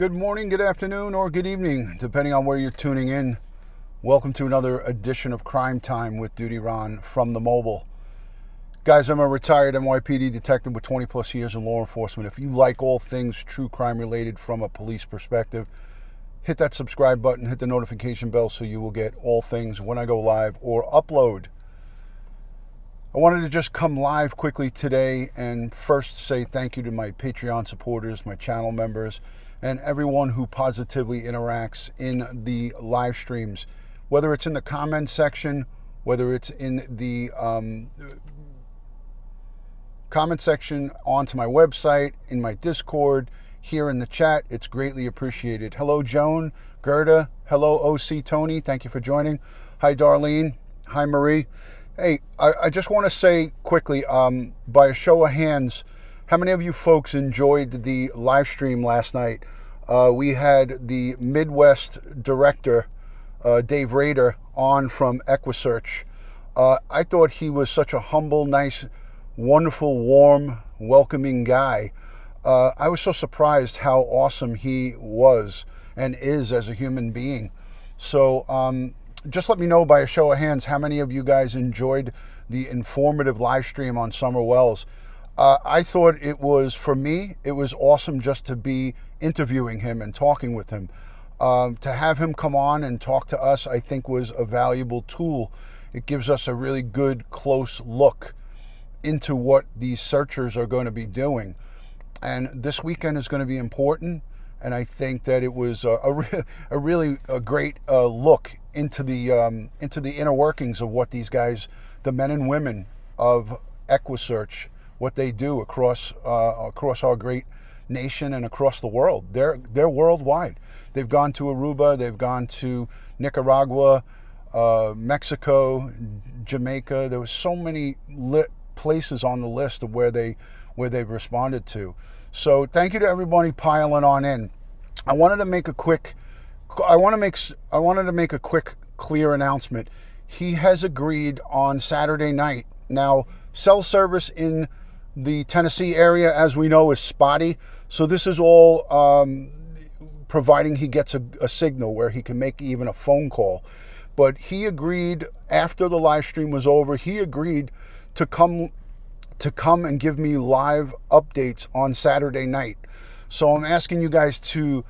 Good morning, good afternoon, or good evening, depending on where you're tuning in. Welcome to another edition of Crime Time with DutyRon from the mobile. Guys, I'm a retired NYPD detective with 20 plus years in law enforcement. If you like all things true crime related from a police perspective, hit that subscribe button, hit the notification bell so you will get all things when I go live or upload. I wanted to just come live quickly today and first say thank you to my Patreon supporters, my channel members, and everyone who positively interacts in the live streams, whether it's in the comment section, whether it's in the comment section onto my website, in my Discord, here in the chat. It's greatly appreciated. Hello, Joan, Gerda. Hello, OC Tony. Thank you for joining. Hi, Darlene. Hi, Marie. Hey, I just want to say quickly, by a show of hands, how many of you folks enjoyed the live stream last night? We had the Midwest director, Dave Rader, on from EquiSearch. I thought he was such a humble, nice, wonderful, warm, welcoming guy. I was so surprised how awesome he was and is as a human being. So just let me know by a show of hands how many of you guys enjoyed the informative live stream on Summer Wells. I thought it was, for me, it was awesome just to be interviewing him and talking with him. To have him come on and talk to us, I think, was a valuable tool. It gives us a really good, close look into what these searchers are going to be doing. And this weekend is going to be important. And I think that it was a really great look into the inner workings of what these guys, the men and women of EquiSearch, what they do across our great nation and across the world. They're worldwide. They've gone to Aruba, they've gone to Nicaragua, Mexico, Jamaica. There were so many places on the list of where they've responded to. So thank you to everybody piling on in. I wanted to make a quick, clear announcement. He has agreed on Saturday night. Now, cell service in the Tennessee area, as we know, is spotty. So this is all providing he gets a signal where he can make even a phone call. But he agreed, after the live stream was over, he agreed to come and give me live updates on Saturday night. So I'm asking you guys to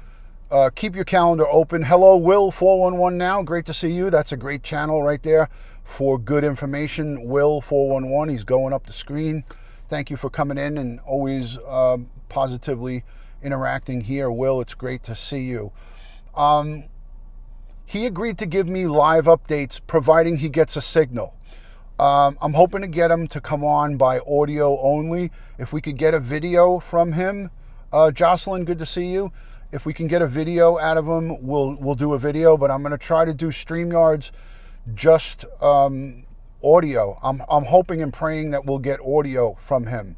keep your calendar open. Hello, Will 411 now. Great to see you. That's a great channel right there for good information. Will 411. He's going up the screen. Thank you for coming in and always positively interacting here, Will. It's great to see you. He agreed to give me live updates, providing he gets a signal. I'm hoping to get him to come on by audio only. If we could get a video from him, Jocelyn, good to see you. If we can get a video out of him, we'll do a video. But I'm going to try to do StreamYards just audio. I'm hoping and praying that we'll get audio from him.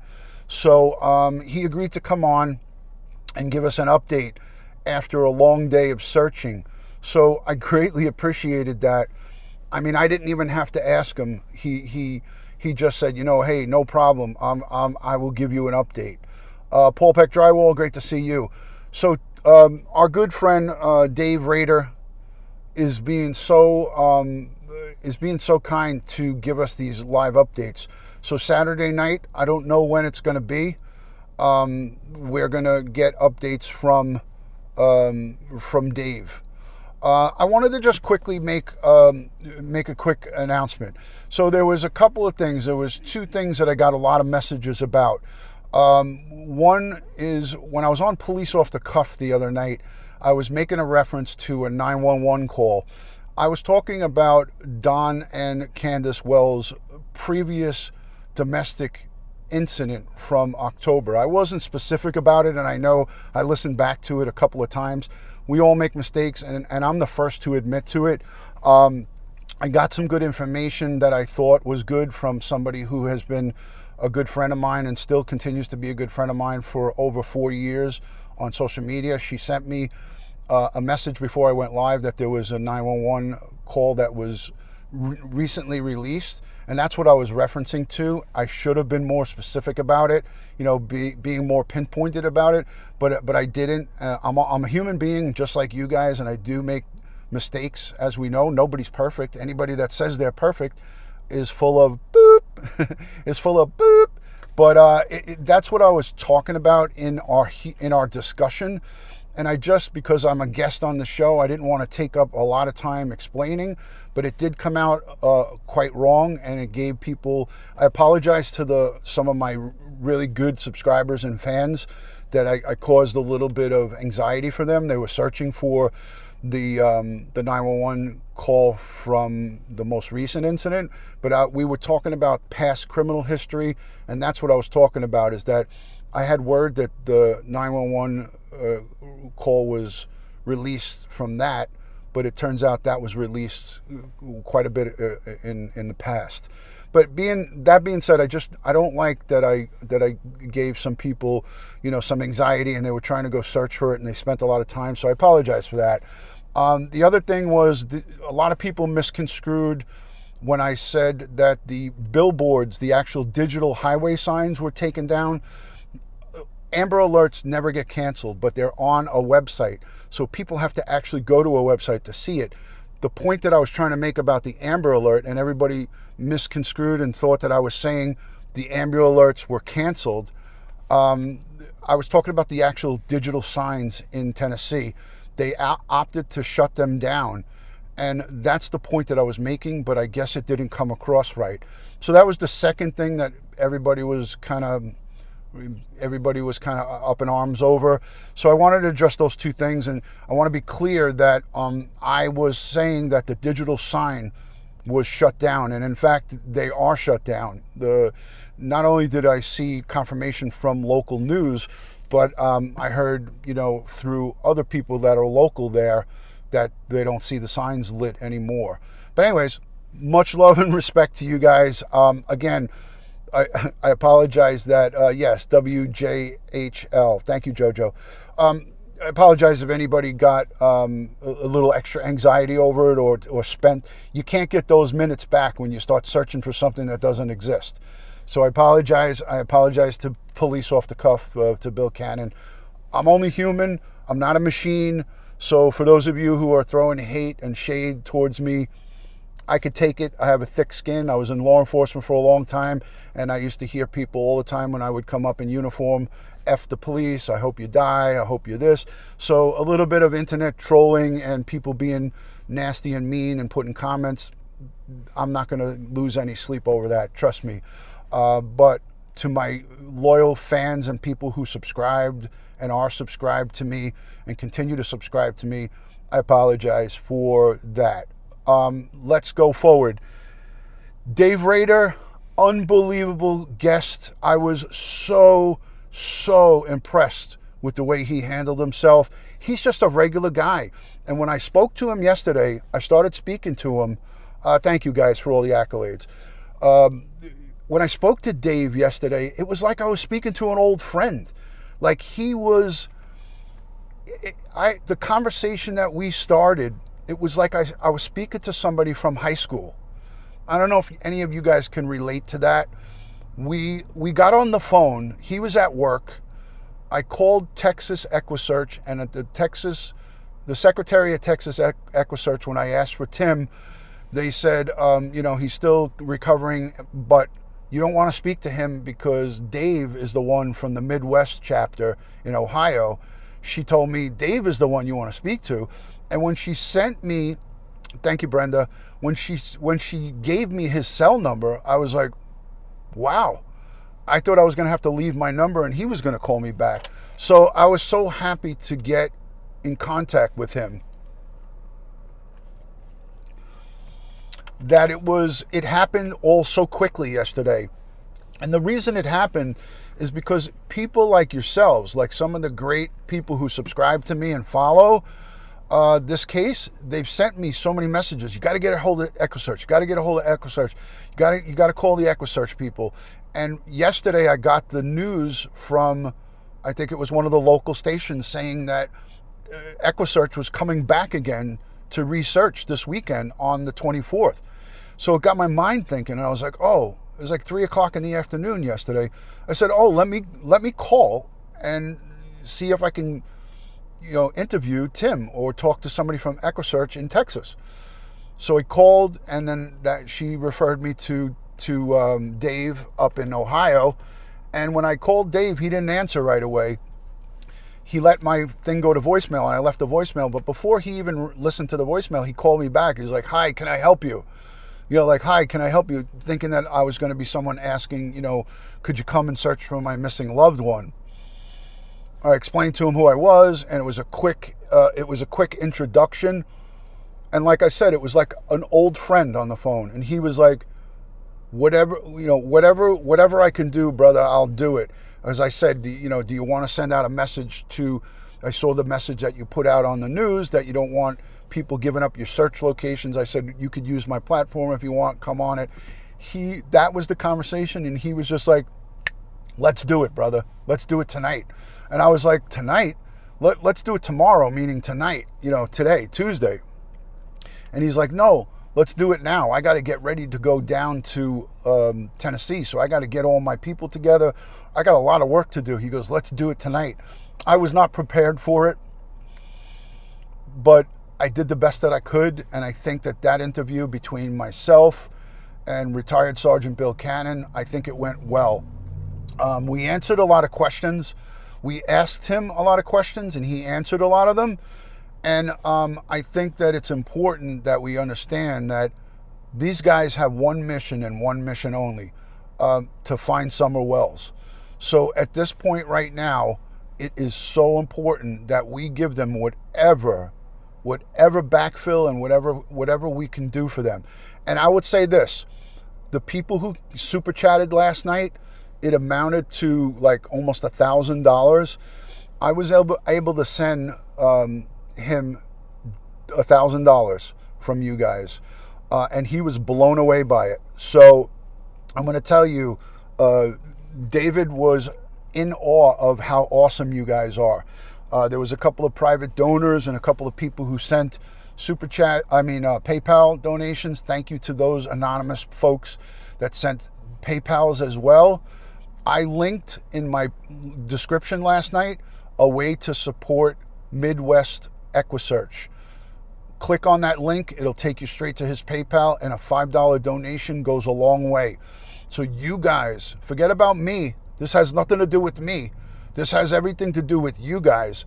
So he agreed to come on and give us an update after a long day of searching. So I greatly appreciated that. I mean, I didn't even have to ask him. He just said, hey, no problem. I will give you an update. Paul Peck Drywall, great to see you. So our good friend Dave Rader is being so kind to give us these live updates. So Saturday night, I don't know when it's going to be. We're going to get updates from Dave. I wanted to just quickly make a quick announcement. So there was a couple of things. There was two things that I got a lot of messages about. One is when I was on Police Off the Cuff the other night, I was making a reference to a 911 call. I was talking about Don and Candace Wells' previous domestic incident from October. I wasn't specific about it, and I know I listened back to it a couple of times. We all make mistakes, and I'm the first to admit to it. I got some good information that I thought was good from somebody who has been a good friend of mine and still continues to be a good friend of mine for over 4 years on social media. She sent me a message before I went live that there was a 911 call that was recently released, and that's what I was referencing to. I should have been more specific about it, being more pinpointed about it, but I didn't. I'm a human being just like you guys, and I do make mistakes. As we know, nobody's perfect. Anybody that says they're perfect is full of boop, is full of boop. But that's what I was talking about in our discussion. And because I'm a guest on the show, I didn't want to take up a lot of time explaining, but it did come out quite wrong, and it gave people. I apologize to some of my really good subscribers and fans that I caused a little bit of anxiety for them. They were searching for the 911 call from the most recent incident, but we were talking about past criminal history, and that's what I was talking about, is that I had word that the 911 call was released from that, but it turns out that was released quite a bit in the past. But that being said, I don't like that I gave some people, some anxiety, and they were trying to go search for it, and they spent a lot of time. So I apologize for that. The other thing was a lot of people misconstrued when I said that the billboards, the actual digital highway signs, were taken down. Amber Alerts never get canceled, but they're on a website. So people have to actually go to a website to see it. The point that I was trying to make about the Amber Alert, and everybody misconstrued and thought that I was saying the Amber Alerts were canceled. I was talking about the actual digital signs in Tennessee. They opted to shut them down. And that's the point that I was making, but I guess it didn't come across right. So that was the second thing that everybody was kind of up in arms over. So I wanted to address those two things, and I want to be clear that I was saying that the digital sign was shut down, and in fact they are shut down. Not only did I see confirmation from local news, but I heard through other people that are local there that they don't see the signs lit anymore. But anyways, much love and respect to you guys. Again, I apologize that, yes, WJHL. Thank you, Jojo. I apologize if anybody got a little extra anxiety over it or spent. You can't get those minutes back when you start searching for something that doesn't exist. So I apologize. I apologize to police off the cuff, to Bill Cannon. I'm only human. I'm not a machine. So for those of you who are throwing hate and shade towards me, I could take it. I have a thick skin. I was in law enforcement for a long time, and I used to hear people all the time when I would come up in uniform, F the police, I hope you die, I hope you're this. So a little bit of internet trolling and people being nasty and mean and putting comments, I'm not going to lose any sleep over that, trust me. But to my loyal fans and people who subscribed and are subscribed to me and continue to subscribe to me, I apologize for that. Let's go forward. Dave Rader, unbelievable guest. I was so impressed with the way he handled himself. He's just a regular guy. And when I spoke to him yesterday, I started speaking to him. Thank you guys for all the accolades. When I spoke to Dave yesterday, it was like I was speaking to an old friend. Like he was, the conversation that we started, it was like I was speaking to somebody from high school. I don't know if any of you guys can relate to that. We got on the phone. He was at work. I called Texas EquiSearch, and at the Secretary of Texas EquiSearch, when I asked for Tim, they said, he's still recovering, but you don't want to speak to him because Dave is the one from the Midwest chapter in Ohio. She told me, Dave is the one you want to speak to. And when she sent me, thank you, Brenda, when she gave me his cell number, I was like, wow. I thought I was going to have to leave my number and he was going to call me back. So I was so happy to get in contact with him. That it happened all so quickly yesterday. And the reason it happened is because people like yourselves, like some of the great people who subscribe to me and follow this case, they've sent me so many messages. You got to get a hold of EquiSearch. You got to get a hold of EquiSearch. You got to call the EquiSearch people. And yesterday I got the news from, I think it was one of the local stations, saying that EquiSearch was coming back again to research this weekend on the 24th. So it got my mind thinking, and I was like, oh, it was like 3 o'clock in the afternoon yesterday. I said, oh, let me call and see if I can, interview Tim or talk to somebody from EquiSearch in Texas. So he called, and then she referred me to Dave up in Ohio. And when I called Dave, he didn't answer right away. He let my thing go to voicemail, and I left a voicemail. But before he even listened to the voicemail, he called me back. He was like, hi, can I help you? Hi, can I help you? Thinking that I was going to be someone asking, could you come and search for my missing loved one? I explained to him who I was, and it was a quick introduction. And like I said, it was like an old friend on the phone. And he was like, whatever I can do, brother, I'll do it. As I said, do you want to send out a message I saw the message that you put out on the news that you don't want people giving up your search locations. I said, you could use my platform if you want, come on it. That was the conversation, and he was just like, let's do it, brother. Let's do it tonight. And I was like, tonight? Let's do it tomorrow, meaning tonight, today, Tuesday. And he's like, no, let's do it now. I got to get ready to go down to Tennessee. So I got to get all my people together. I got a lot of work to do. He goes, let's do it tonight. I was not prepared for it, but I did the best that I could. And I think that interview between myself and retired Sergeant Bill Cannon, I think it went well. We answered a lot of questions. We asked him a lot of questions, and he answered a lot of them. And I think that it's important that we understand that these guys have one mission and one mission only, to find Summer Wells. So at this point right now, it is so important that we give them whatever backfill and whatever we can do for them. And I would say this, the people who super chatted last night, it amounted to like almost $1,000. I was able to send him $1,000 from you guys, and he was blown away by it. So I'm going to tell you, David was in awe of how awesome you guys are. There was a couple of private donors and a couple of people who sent PayPal donations. Thank you to those anonymous folks that sent PayPals as well. I linked in my description last night a way to support Midwest EquiSearch. Click on that link. It'll take you straight to his PayPal, and a $5 donation goes a long way. So you guys, forget about me. This has nothing to do with me. This has everything to do with you guys.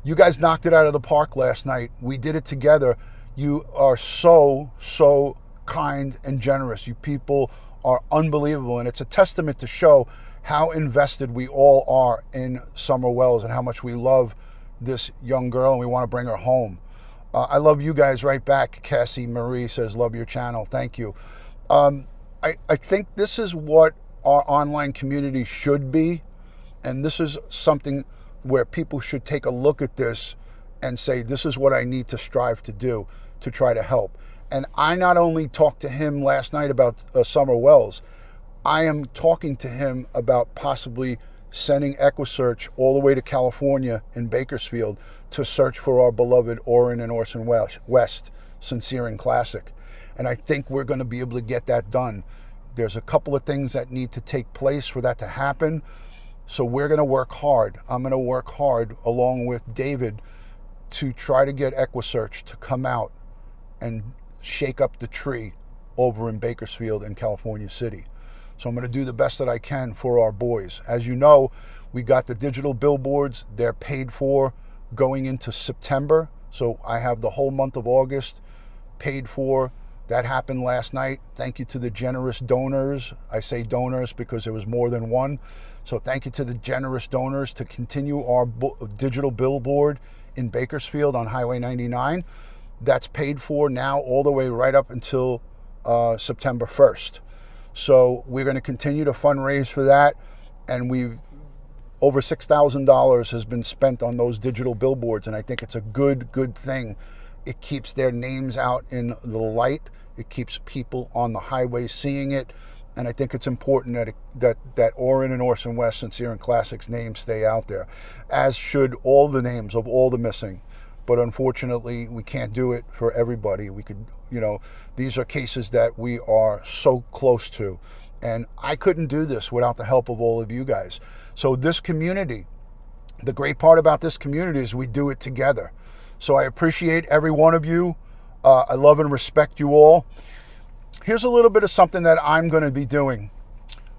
You guys knocked it out of the park last night. We did it together. You are so, so kind and generous. You people are unbelievable, and it's a testament to show how invested we all are in Summer Wells and how much we love this young girl, and we want to bring her home. I love you guys right back. Cassie Marie says, love your channel. Thank you. I think this is what our online community should be, and this is something where people should take a look at this and say, this is what I need to strive to do to try to help. And I not only talked to him last night about Summer Wells, I am talking to him about possibly sending EquiSearch all the way to California in Bakersfield to search for our beloved Orrin and Orson West, Sincere and Classic. And I think we're going to be able to get that done. There's a couple of things that need to take place for that to happen. So we're going to work hard. I'm going to work hard along with David to try to get EquiSearch to come out and shake up the tree over in Bakersfield and California City. So I'm going to do the best that I can for our boys. As you know, we got the digital billboards. They're paid for going into September. So I have the whole month of August paid for. That happened last night. Thank you to the generous donors. I say donors because there was more than one. So thank you to the generous donors to continue our digital billboard in Bakersfield on Highway 99. That's paid for now all the way right up until September 1st. So we're going to continue to fundraise for that, and over $6,000 has been spent on those digital billboards, and I think it's a good thing. It keeps their names out in the light. It keeps people on the highway seeing it, and I think it's important that Orrin and Orson West, Sincere and Classic's names stay out there, as should all the names of all the missing. but unfortunately we can't do it for everybody. We could, these are cases that we are so close to, and I couldn't do this without the help of all of you guys. So this community, the great part about this community is we do it together. So I appreciate every one of you. I love and respect you all. Here's a little bit of something that I'm going to be doing.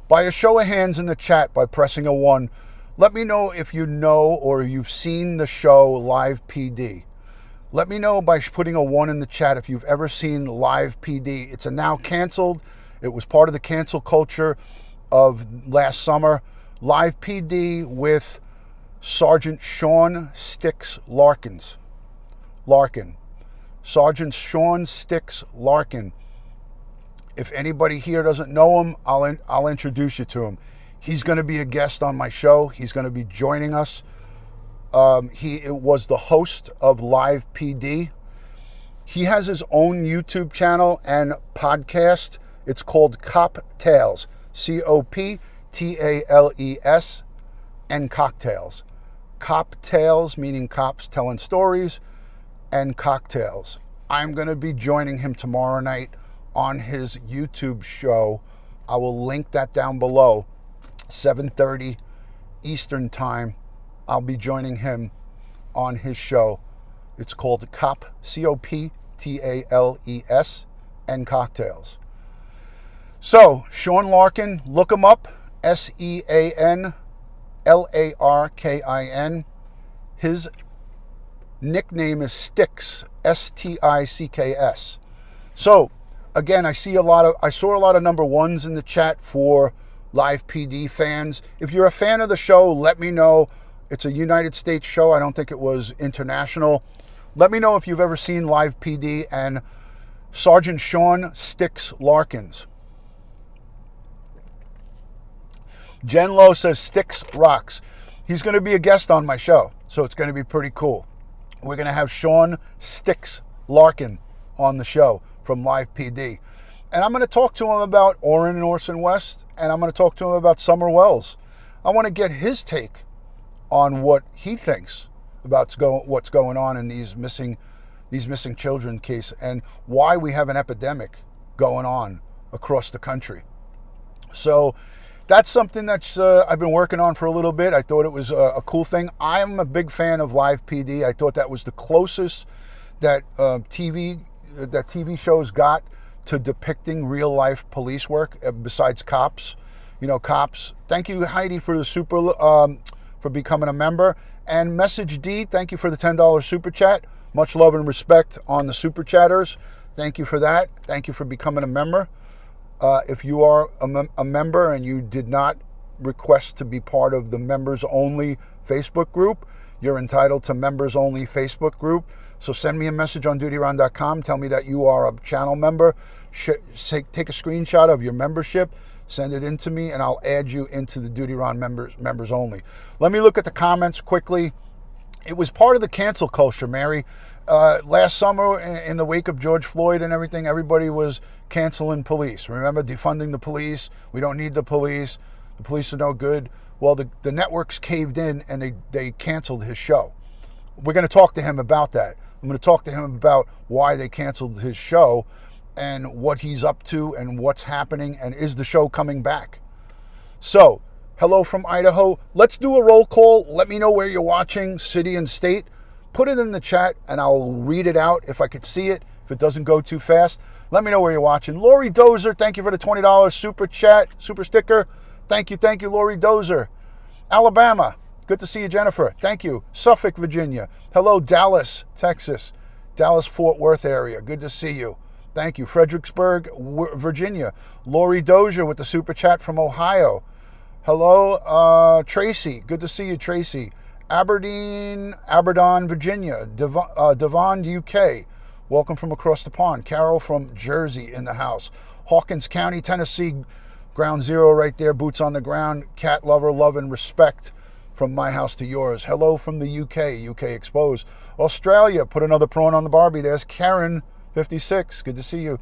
By a show of hands in the chat, by pressing a 1, let me know if you know or you've seen the show Live PD. Let me know by putting a 1 in the chat if you've ever seen Live PD. It's a now canceled. It was part of the cancel culture of last summer. Live PD with Sergeant Sean Sticks Larkin. Sergeant Sean Sticks Larkin. If anybody here doesn't know him, I'll introduce you to him. He's going to be a guest on my show. He's going to be joining us. He was the host of Live PD. He has his own YouTube channel and podcast. It's called Cop Tales. COPTALES and Cocktails. Cop Tales, meaning cops telling stories, and cocktails. I'm going to be joining him tomorrow night on his YouTube show. I will link that down below. 7:30 Eastern Time. I'll be joining him on his show. It's called Cop, COPTALES, and Cocktails. So, Sean Larkin, look him up. SEANLARKIN. His nickname is Sticks, STICKS. So, again, I saw a lot of number 1s in the chat for Live PD fans. If you're a fan of the show, let me know. It's a United States show. I don't think it was international. Let me know if you've ever seen Live PD and Sergeant Sean Sticks Larkins. Jen Lowe says Sticks rocks. He's going to be a guest on my show, so it's going to be pretty cool. We're going to have Sean Sticks Larkin on the show from Live PD. And I'm going to talk to him about Orrin and Orson West, and I'm going to talk to him about Summer Wells. I want to get his take on what he thinks about what's going on in these missing children case and why we have an epidemic going on across the country. So that's something that's I've been working on for a little bit. I thought it was a cool thing. I'm a big fan of Live PD. I thought that was the closest that TV shows got to depicting real life police work besides cops. Cops. Thank you, Heidi, for the for becoming a member. And Message D, thank you for the $10 super chat. Much love and respect on the super chatters. Thank you for that. Thank you for becoming a member. If you are a member and you did not request to be part of the members only Facebook group, you're entitled to members only Facebook group. So send me a message on DutyRon.com. Tell me that you are a channel member. Take a screenshot of your membership. Send it in to me, and I'll add you into the DutyRon members only. Let me look at the comments quickly. It was part of the cancel culture, Mary. Last summer, in the wake of George Floyd and everything, everybody was canceling police. Remember, defunding the police. We don't need the police. The police are no good. Well, the networks caved in, and they canceled his show. We're going to talk to him about that. I'm going to talk to him about why they canceled his show and what he's up to and what's happening, and is the show coming back. So, hello from Idaho. Let's do a roll call. Let me know where you're watching, city and state. Put it in the chat, and I'll read it out if I could see it, if it doesn't go too fast. Let me know where you're watching. Lori Dozer, thank you for the $20 super chat, super sticker. Thank you, Lori Dozer. Alabama, good to see you, Jennifer. Thank you. Suffolk, Virginia. Hello, Dallas, Texas. Dallas-Fort Worth area. Good to see you. Thank you. Fredericksburg, Virginia. Lori Dozier with the super chat from Ohio. Hello, Tracy. Good to see you, Tracy. Aberdeen, Virginia. Devon, UK. Welcome from across the pond. Carol from Jersey in the house. Hawkins County, Tennessee. Ground zero right there. Boots on the ground. Cat lover, love and respect from my house to yours. Hello from the UK Exposed. Australia, put another prawn on the Barbie. There's Karen, 56. Good to see you.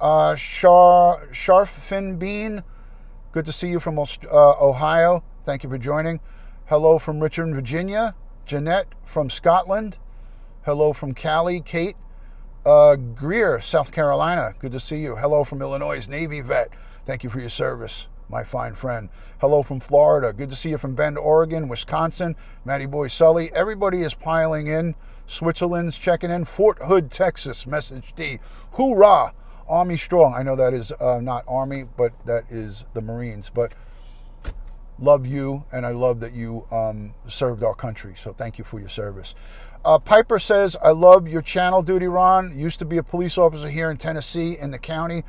Sharfin Bean. Good to see you from Ohio. Thank you for joining. Hello from Richmond, Virginia. Jeanette from Scotland. Hello from Cali. Kate Greer, South Carolina. Good to see you. Hello from Illinois, Navy vet. Thank you for your service, my fine friend. Hello from Florida. Good to see you from Bend, Oregon, Wisconsin. Matty Boy Sully. Everybody is piling in. Switzerland's checking in. Fort Hood, Texas. Message D. Hoorah! Army strong. I know that is not Army, but that is the Marines. But love you, and I love that you served our country. So thank you for your service. Piper says, I love your channel, DutyRon. Used to be a police officer here in Tennessee in the county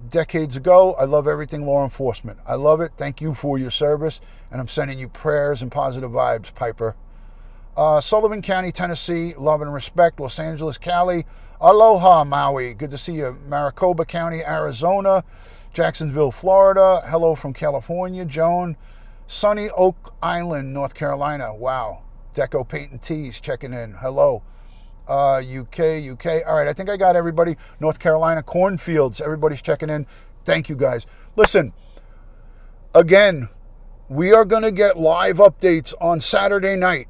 decades ago. I love everything law enforcement. I love it. Thank you for your service, and I'm sending you prayers and positive vibes, Piper. Sullivan County, Tennessee, love and respect. Los Angeles, Cali. Aloha, Maui. Good to see you. Maricopa County, Arizona. Jacksonville, Florida. Hello from California, Joan. Sunny Oak Island, North Carolina. Wow. Deco Paint and Tees checking in. Hello. UK. All right, I think I got everybody. North Carolina, Cornfields. Everybody's checking in. Thank you, guys. Listen, again, we are going to get live updates on Saturday night.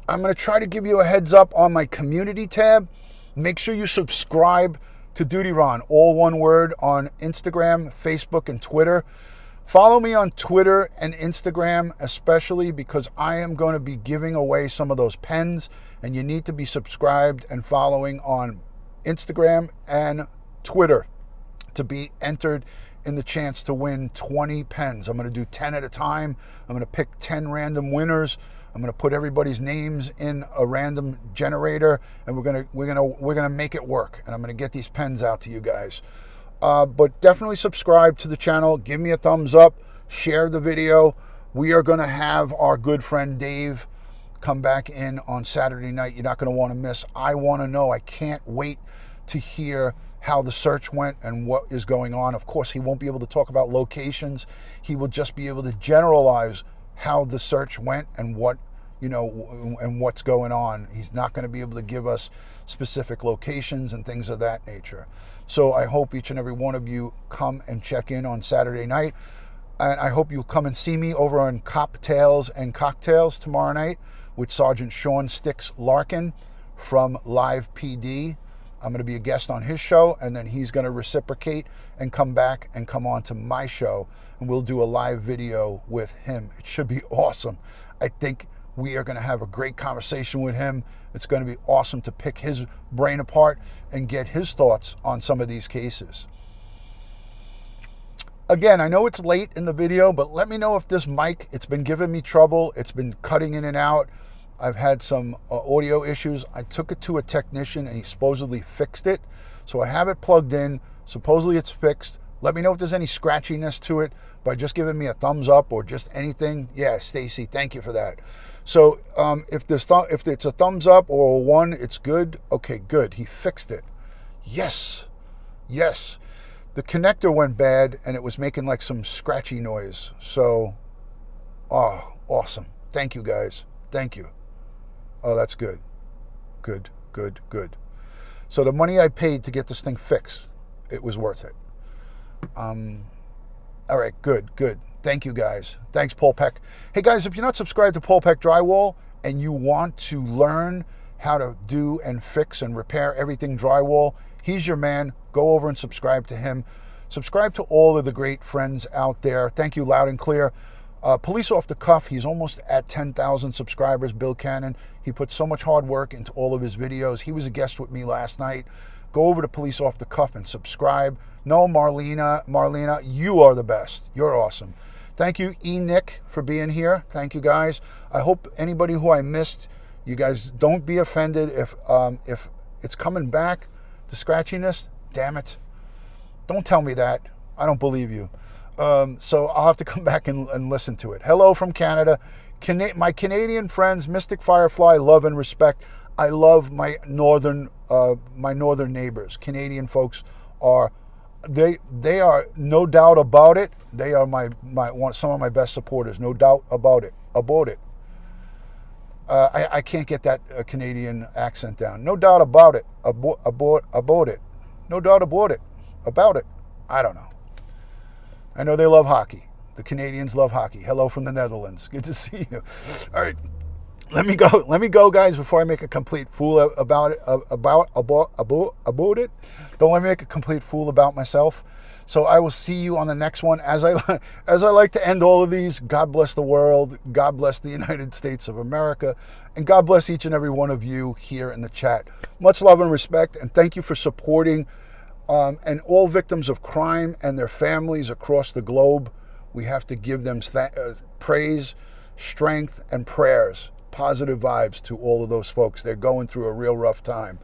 I'm going to try to give you a heads up on my community tab. Make sure you subscribe to DutyRon, all one word, on Instagram, Facebook, and Twitter. Follow me on Twitter and Instagram, especially because I am going to be giving away some of those pens, and you need to be subscribed and following on Instagram and Twitter to be entered in the chance to win 20 pens. I'm going to do 10 at a time. I'm going to pick 10 random winners. I'm going to put everybody's names in a random generator, and we're going to make it work. And I'm going to get these pens out to you guys. But definitely subscribe to the channel. Give me a thumbs up. Share the video. We are going to have our good friend Dave come back in on Saturday night. You're not going to want to miss. I want to know. I can't wait to hear how the search went and what is going on. Of course, he won't be able to talk about locations. He will just be able to generalize how the search went and what, and what's going on. He's not going to be able to give us specific locations and things of that nature. So I hope each and every one of you come and check in on Saturday night. And I hope you'll come and see me over on Cop Tales and Cocktails tomorrow night with Sergeant Sean Sticks Larkin from Live PD. I'm going to be a guest on his show, and then he's going to reciprocate and come back and come on to my show, and we'll do a live video with him. It should be awesome. I think we are going to have a great conversation with him. It's going to be awesome to pick his brain apart and get his thoughts on some of these cases. Again, I know it's late in the video, but let me know if this mic, it's been giving me trouble. It's been cutting in and out. I've had some audio issues. I took it to a technician, and he supposedly fixed it. So I have it plugged in. Supposedly it's fixed. Let me know if there's any scratchiness to it by just giving me a thumbs up or just anything. Yeah, Stacy, thank you for that. So if it's a thumbs up or a 1, it's good. Okay, good. He fixed it. Yes. The connector went bad, and it was making like some scratchy noise. So, awesome. Thank you, guys. Thank you. Oh, that's good. Good. So the money I paid to get this thing fixed, it was worth it. All right, good. Thank you, guys. Thanks, Paul Peck. Hey, guys, if you're not subscribed to Paul Peck Drywall and you want to learn how to do and fix and repair everything drywall, he's your man. Go over and subscribe to him. Subscribe to all of the great friends out there. Thank you, loud and clear. Police Off the Cuff, he's almost at 10,000 subscribers, Bill Cannon. He puts so much hard work into all of his videos. He was a guest with me last night. Go over to Police Off the Cuff and subscribe. No, Marlena, you are the best. You're awesome. Thank you, Nick, for being here. Thank you, guys. I hope anybody who I missed, you guys don't be offended if it's coming back, the scratchiness. Damn it. Don't tell me that. I don't believe you. So I'll have to come back and listen to it. Hello from Canada. My Canadian friends, Mystic Firefly, love and respect. I love my northern neighbors. Canadian folks are, they are no doubt about it. They are some of my best supporters. No doubt about it. I can't get that Canadian accent down. No doubt about it. About it. No doubt about it. About it. I don't know. I know they love hockey. The Canadians love hockey. Hello from the Netherlands. Good to see you. All right. Let me go, guys, before I make a complete fool about it. About it. Don't let me make a complete fool about myself. So I will see you on the next one. As I like to end all of these, God bless the world, God bless the United States of America, and God bless each and every one of you here in the chat. Much love and respect, and thank you for supporting and all victims of crime and their families across the globe. We have to give them praise, strength, and prayers. Positive vibes to all of those folks. They're going through a real rough time.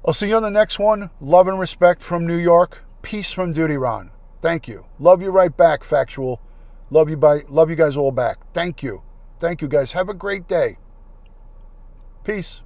I'll see you on the next one. Love and respect from New York. Peace from DutyRon. Thank you. Love you right back, Factual. Love you guys all back. Thank you. Thank you, guys. Have a great day. Peace.